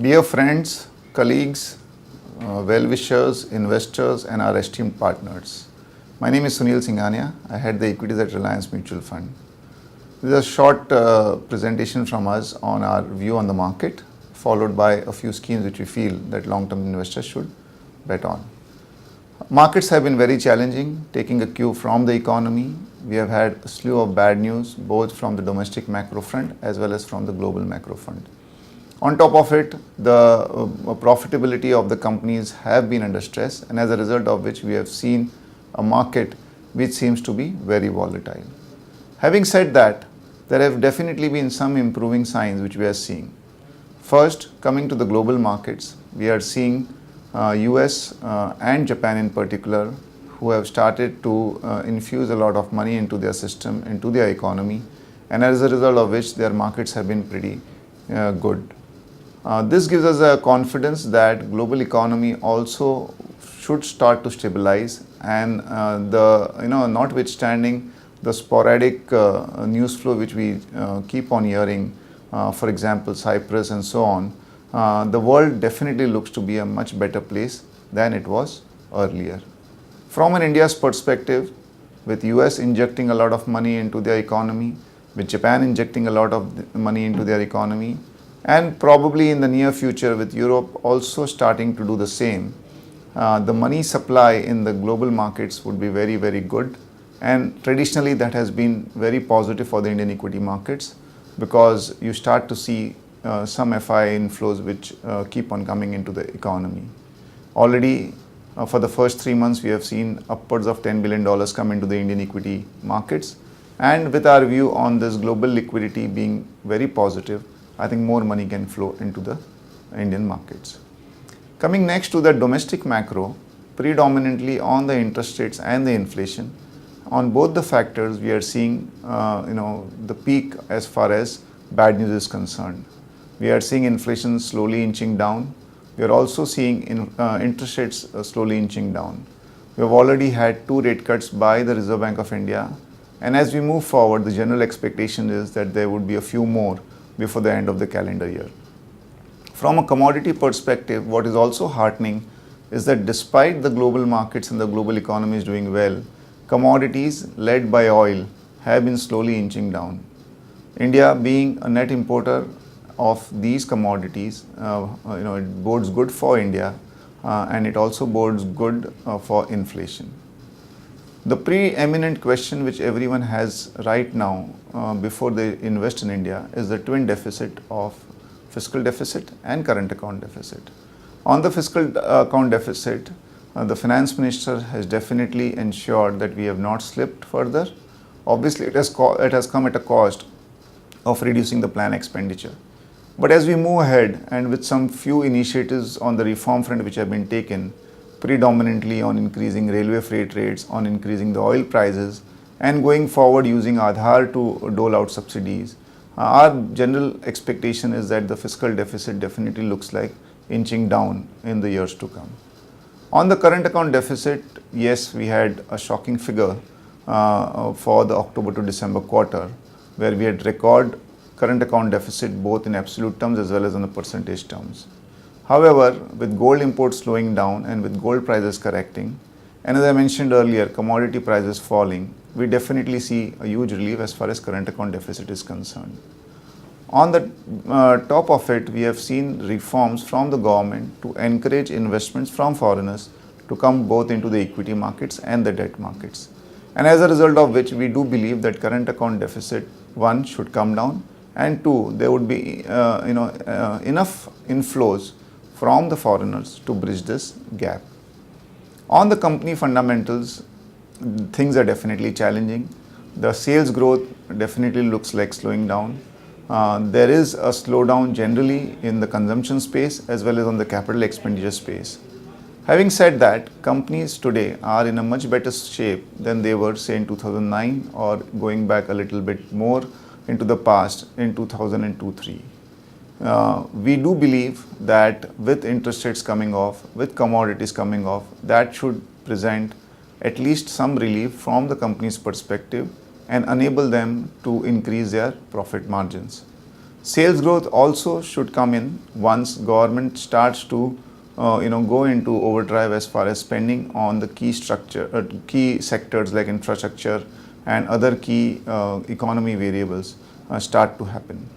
Dear friends, colleagues, well-wishers, investors and our esteemed partners. My name is Sunil Singhania. I head the equities at Reliance Mutual Fund. This is a short presentation from us on our view on the market, followed by a few schemes which we feel that long-term investors should bet on. Markets have been very challenging, taking a cue from the economy. We have had a slew of bad news, both from the domestic macro front as well as from the global macro front. On top of it, the profitability of the companies have been under stress, and as a result of which we have seen a market which seems to be very volatile. Having said that, there have definitely been some improving signs which we are seeing. First, coming to the global markets, we are seeing US and Japan in particular, who have started to infuse a lot of money into their system, into their economy, and as a result of which their markets have been pretty good. This gives us a confidence that global economy also should start to stabilize, and notwithstanding the sporadic news flow which we keep on hearing, for example Cyprus and so on, the world definitely looks to be a much better place than it was earlier. From an India's perspective, with US injecting a lot of money into their economy, with Japan injecting a lot of money into their economy, and probably in the near future with Europe also starting to do the same, the money supply in the global markets would be very, very good. And traditionally that has been very positive for the Indian equity markets, because you start to see some FI inflows which keep on coming into the economy. Already for the first 3 months we have seen upwards of $10 billion come into the Indian equity markets, and with our view on this global liquidity being very positive, I think more money can flow into the Indian markets. Coming next to the domestic macro, predominantly on the interest rates and the inflation, on both the factors we are seeing the peak as far as bad news is concerned. We are seeing inflation slowly inching down. We are also seeing interest rates slowly inching down. We have already had 2 rate cuts by the Reserve Bank of India, and as we move forward, the general expectation is that there would be a few more before the end of the calendar year. From a commodity perspective, what is also heartening is that despite the global markets and the global economy is doing well, commodities led by oil have been slowly inching down. India being a net importer of these commodities, it bodes good for India, and it also bodes good for inflation. The preeminent question which everyone has right now before they invest in India is the twin deficit of fiscal deficit and current account deficit. On the fiscal account deficit, the finance minister has definitely ensured that we have not slipped further. Obviously, it has come at a cost of reducing the planned expenditure. But as we move ahead, and with some few initiatives on the reform front which have been taken, predominantly on increasing railway freight rates, on increasing the oil prices, and going forward using Aadhaar to dole out subsidies, our general expectation is that the fiscal deficit definitely looks like inching down in the years to come. On the current account deficit, yes, we had a shocking figure for the October to December quarter, where we had record current account deficit both in absolute terms as well as on the percentage terms. However, with gold imports slowing down and with gold prices correcting, and as I mentioned earlier, commodity prices falling, we definitely see a huge relief as far as current account deficit is concerned. On the top of it, we have seen reforms from the government to encourage investments from foreigners to come both into the equity markets and the debt markets. And as a result of which, we do believe that current account deficit, 1, should come down, and 2, there would be enough inflows from the foreigners to bridge this gap. On the company fundamentals, things are definitely challenging. The sales growth definitely looks like slowing down. There is a slowdown generally in the consumption space as well as on the capital expenditure space. Having said that, companies today are in a much better shape than they were, say, in 2009 or going back a little bit more into the past in 2002-03. We do believe that with interest rates coming off, with commodities coming off, that should present at least some relief from the company's perspective and enable them to increase their profit margins. Sales growth also should come in once government starts to go into overdrive as far as spending on the key sectors like infrastructure and other key economy variables start to happen.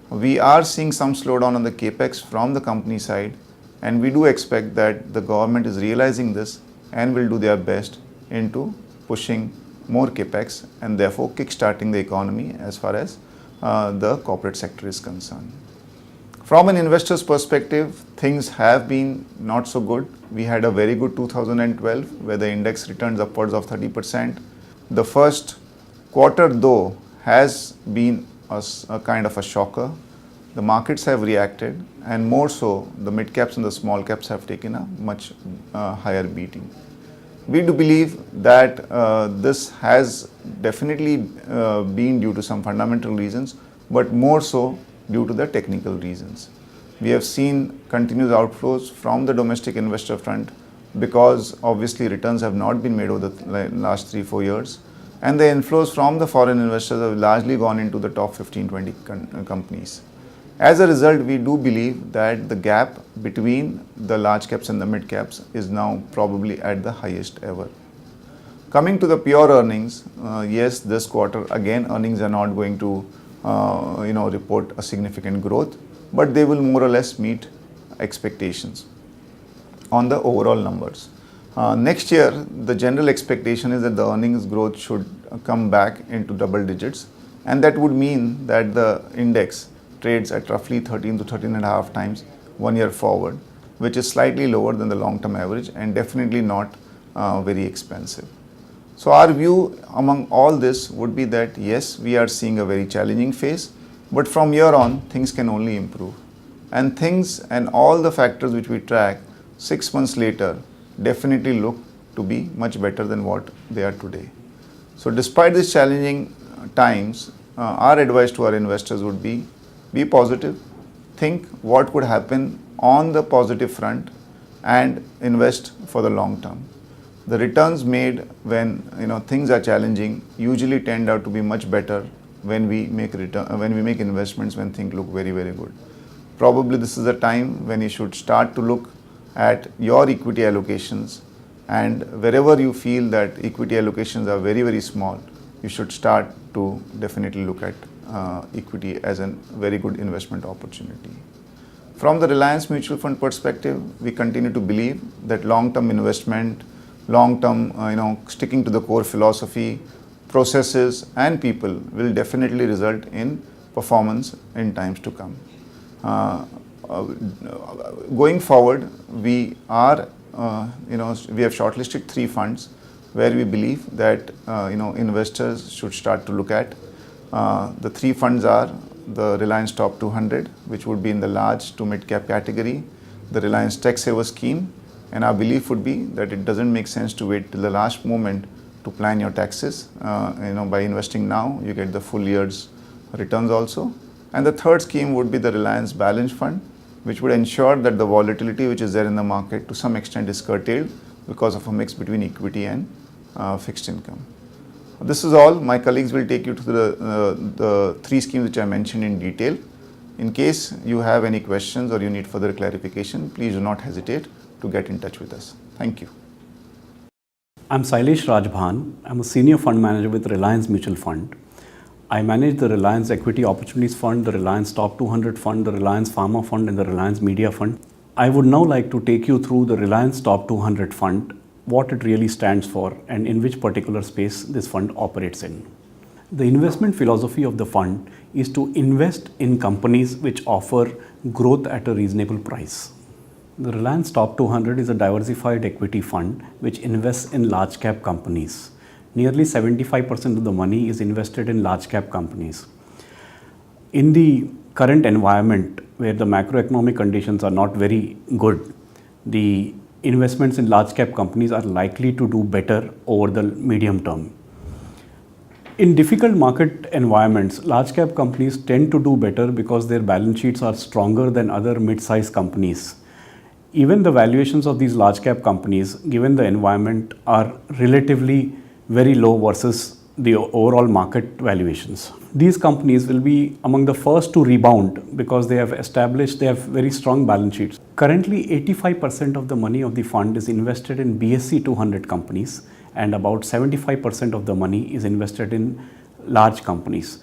We are seeing some slowdown on the capex from the company side, and we do expect that the government is realizing this and will do their best into pushing more capex and therefore kickstarting the economy as far as the corporate sector is concerned. From an investor's perspective, things have been not so good. We had a very good 2012 where the index returns upwards of 30%. The first quarter though has been a kind of a shocker. The markets have reacted, and more so the mid caps and the small caps have taken a much higher beating. We do believe that this has definitely been due to some fundamental reasons, but more so due to the technical reasons. We have seen continuous outflows from the domestic investor front because obviously returns have not been made over the last 3-4 years, and the inflows from the foreign investors have largely gone into the top 15-20 companies. As a result, we do believe that the gap between the large caps and the mid caps is now probably at the highest ever. Coming to the pure earnings, yes, this quarter again earnings are not going to report a significant growth, but they will more or less meet expectations on the overall numbers. Next year, the general expectation is that the earnings growth should come back into double digits, and that would mean that the index trades at roughly 13 to 13.5 times 1 year forward, which is slightly lower than the long-term average and definitely not very expensive. So our view among all this would be that yes, we are seeing a very challenging phase, but from here on things can only improve, and things and all the factors which we track 6 months later definitely look to be much better than what they are today. So despite these challenging times, our advice to our investors would be positive, think what could happen on the positive front and invest for the long term. The returns made when things are challenging usually tend out to be much better when we make investments when things look very, very good. Probably this is a time when you should start to look at your equity allocations, and wherever you feel that equity allocations are very, very small, you should start to definitely look at equity as a very good investment opportunity. From the Reliance Mutual Fund perspective, we continue to believe that long-term investment, sticking to the core philosophy, processes and people will definitely result in performance in times to come. Going forward, we have shortlisted 3 funds where we believe that investors should start to look at. The 3 funds are the Reliance Top 200, which would be in the large to mid cap category, the Reliance Tech Saver scheme, and our belief would be that it doesn't make sense to wait till the last moment to plan your taxes. By investing now, you get the full year's returns also. And the third scheme would be the Reliance Balance Fund, which would ensure that the volatility which is there in the market to some extent is curtailed because of a mix between equity and fixed income. This is all. My colleagues will take you to the 3 schemes which I mentioned in detail. In case you have any questions or you need further clarification, please do not hesitate to get in touch with us. Thank you. I'm Sailesh Rajbhan. I'm a senior fund manager with Reliance Mutual Fund. I manage the Reliance Equity Opportunities Fund, the Reliance Top 200 Fund, the Reliance Pharma Fund and the Reliance Media Fund. I would now like to take you through the Reliance Top 200 Fund, what it really stands for and in which particular space this fund operates in. The investment philosophy of the fund is to invest in companies which offer growth at a reasonable price. The Reliance Top 200 is a diversified equity fund which invests in large cap companies. Nearly 75% of the money is invested in large cap companies. In the current environment where the macroeconomic conditions are not very good, the investments in large cap companies are likely to do better over the medium term. In difficult market environments, large cap companies tend to do better because their balance sheets are stronger than other mid-sized companies. Even the valuations of these large cap companies, given the environment, are relatively very low versus the overall market valuations. These companies will be among the first to rebound because they have very strong balance sheets. Currently, 85% of the money of the fund is invested in BSE 200 companies, and about 75% of the money is invested in large companies.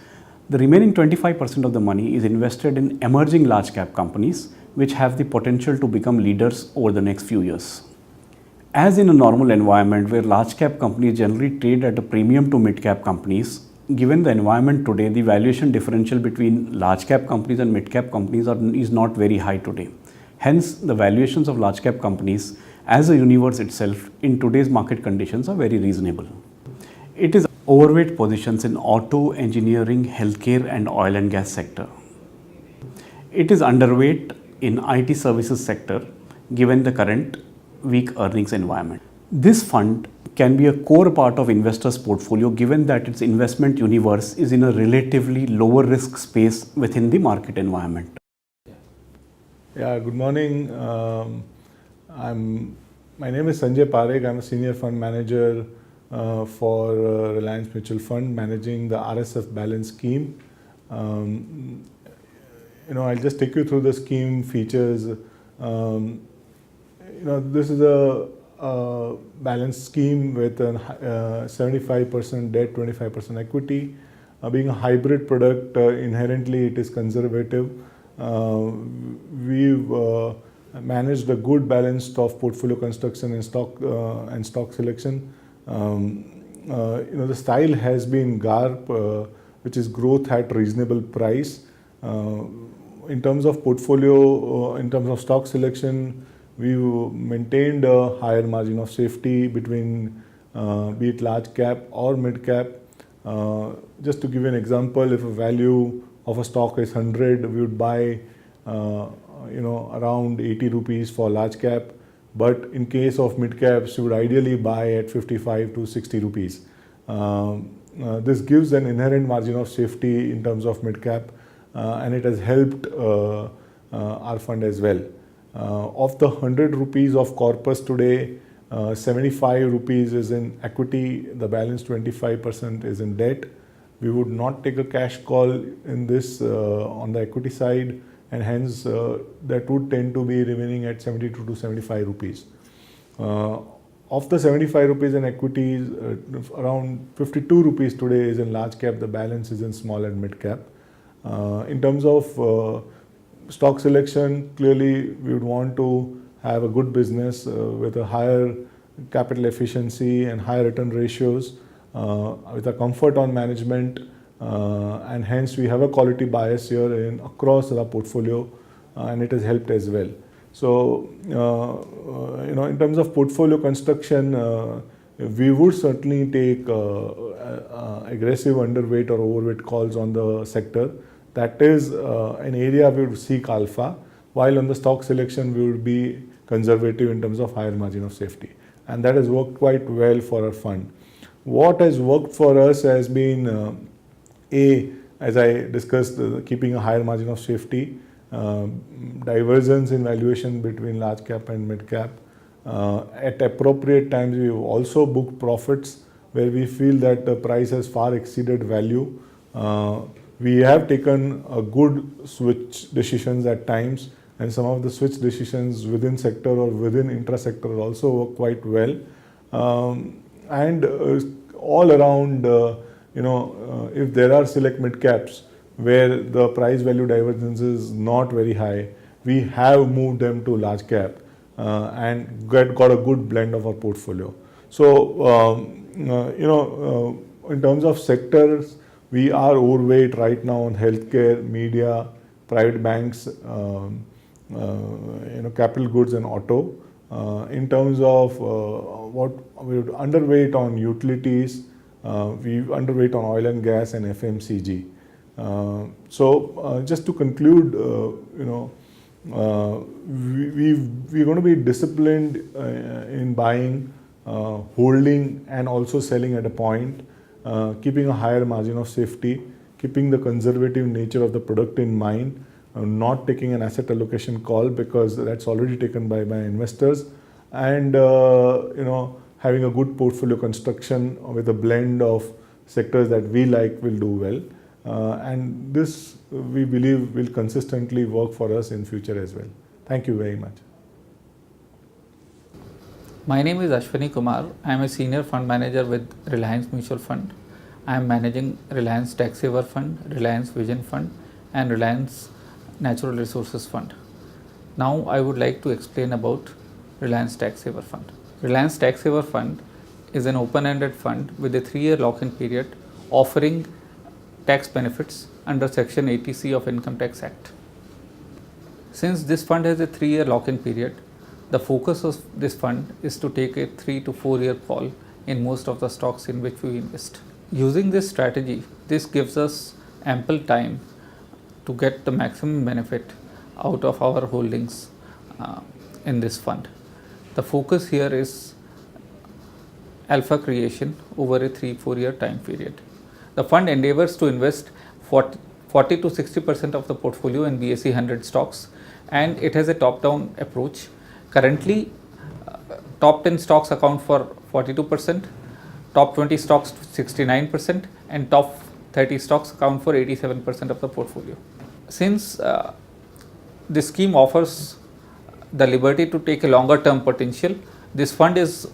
The remaining 25% of the money is invested in emerging large cap companies, which have the potential to become leaders over the next few years. As in a normal environment where large cap companies generally trade at a premium to mid cap companies, given the environment today, the valuation differential between large cap companies and mid cap companies is not very high today. Hence, the valuations of large cap companies as a universe itself in today's market conditions are very reasonable. It is overweight positions in auto, engineering, healthcare and oil and gas sector. It is underweight in IT services sector given the current weak earnings environment. This fund can be a core part of investors' portfolio given that its investment universe is in a relatively lower risk space within the market environment. Yeah, good morning. My name is Sanjay Parekh. I'm a senior fund manager for Reliance Mutual Fund, managing the RSF balance scheme. I'll just take you through the scheme features. This is a balance scheme with a 75% debt, 25% equity. Being a hybrid product, inherently it is conservative. We've managed a good balance of portfolio construction and stock selection. The style has been GARP, which is growth at reasonable price. In terms of portfolio, in terms of stock selection, we maintained a higher margin of safety between be it large cap or mid cap. Just to give you an example, if a value of a stock is 100, we would buy around 80 rupees for large cap, but in case of mid caps, you would ideally buy at 55 to 60 rupees. This gives an inherent margin of safety in terms of mid cap, and it has helped our fund as well. Of the 100 rupees of corpus today, 75 rupees is in equity, the balance 25% is in debt. We would not take a cash call in this on the equity side, and hence that would tend to be remaining at 72 to 75 rupees. Of the 75 rupees in equities, around 52 rupees today is in large cap, the balance is in small and mid cap. In terms of stock selection, clearly we would want to have a good business with a higher capital efficiency and higher return ratios, with a comfort on management, and hence we have a quality bias here across our portfolio, and it has helped as well. So, in terms of portfolio construction, we would certainly take aggressive underweight or overweight calls on the sector. That is an area we would seek alpha, while on the stock selection we would be conservative in terms of higher margin of safety. And that has worked quite well for our fund. What has worked for us has been, as I discussed, keeping a higher margin of safety, divergence in valuation between large cap and mid cap. At appropriate times, we have also booked profits where we feel that the price has far exceeded value. We have taken a good switch decisions at times, and some of the switch decisions within sector or within intra-sector also work quite well. And all around, if there are select mid caps where the price value divergence is not very high, we have moved them to large cap and got a good blend of our portfolio. So, in terms of sectors, we are overweight right now on healthcare, media, private banks, capital goods and auto. In terms of what we would underweight on utilities, we underweight on oil and gas and FMCG. So just to conclude, we're going to be disciplined in buying, holding and also selling at a point, keeping a higher margin of safety, keeping the conservative nature of the product in mind, not taking an asset allocation call because that's already taken by investors, and having a good portfolio construction with a blend of sectors that we like will do well. And this we believe will consistently work for us in future as well. Thank you very much. My name is Ashwini Kumar. I am a senior fund manager with Reliance Mutual Fund. I am managing Reliance Tax Saver Fund, Reliance Vision Fund and Reliance Natural Resources Fund. Now I would like to explain about Reliance Tax Saver Fund. Reliance Tax Saver Fund is an open-ended fund with a 3-year lock-in period offering tax benefits under Section 80C of Income Tax Act. Since this fund has a 3-year lock-in period, the focus of this fund is to take a 3 to 4 year call in most of the stocks in which we invest. Using this strategy, this gives us ample time to get the maximum benefit out of our holdings in this fund. The focus here is alpha creation over a 3-4 year time period. The fund endeavors to invest 40 to 60% of the portfolio in BSE 100 stocks, and it has a top-down approach. Currently, top 10 stocks account for 42%, top 20 stocks 69%, and top 30 stocks account for 87% of the portfolio. Since this scheme offers the liberty to take a longer term potential, this fund is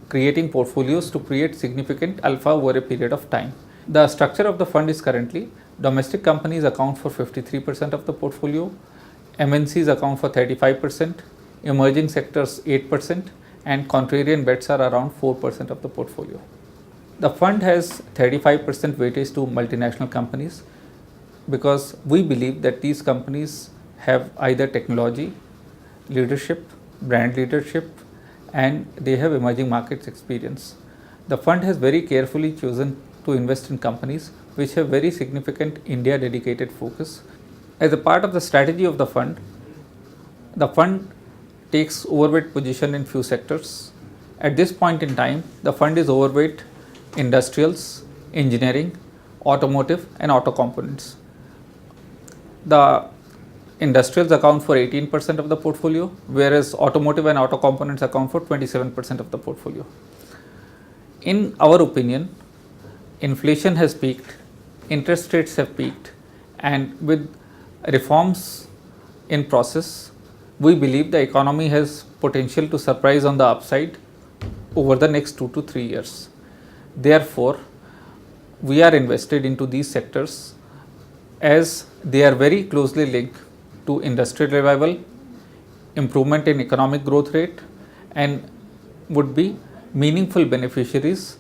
creating portfolios to create significant alpha over a period of time. The structure of the fund is currently domestic companies account for 53% of the portfolio, MNCs account for 35%, emerging sectors 8%, and contrarian bets are around 4% of the portfolio. The fund has 35% weightage to multinational companies because we believe that these companies have either technology, leadership, brand leadership, and they have emerging markets experience. The fund has very carefully chosen to invest in companies which have very significant India dedicated focus. As a part of the strategy of the fund takes overweight position in few sectors. At this point in time, the fund is overweight industrials, engineering, automotive and auto components. The industrials account for 18% of the portfolio, whereas automotive and auto components account for 27% of the portfolio. In our opinion, inflation has peaked, interest rates have peaked, and with reforms in process, we believe the economy has potential to surprise on the upside over the next 2 to 3 years. Therefore, we are invested into these sectors as they are very closely linked to industrial revival, improvement in economic growth rate, and would be meaningful beneficiaries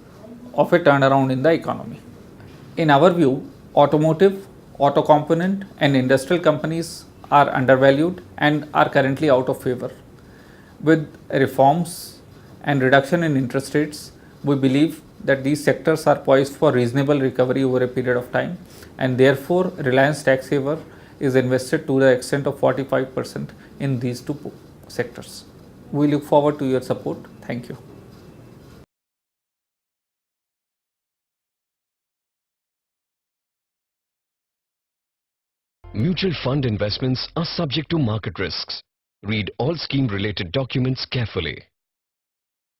of a turnaround in the economy. In our view, automotive, auto component and industrial companies are undervalued and are currently out of favor. With reforms and reduction in interest rates, we believe that these sectors are poised for reasonable recovery over a period of time, and therefore Reliance Tax Saver is invested to the extent of 45% in these two sectors. We look forward to your support. Thank you. Mutual fund investments are subject to market risks. Read all scheme-related documents carefully.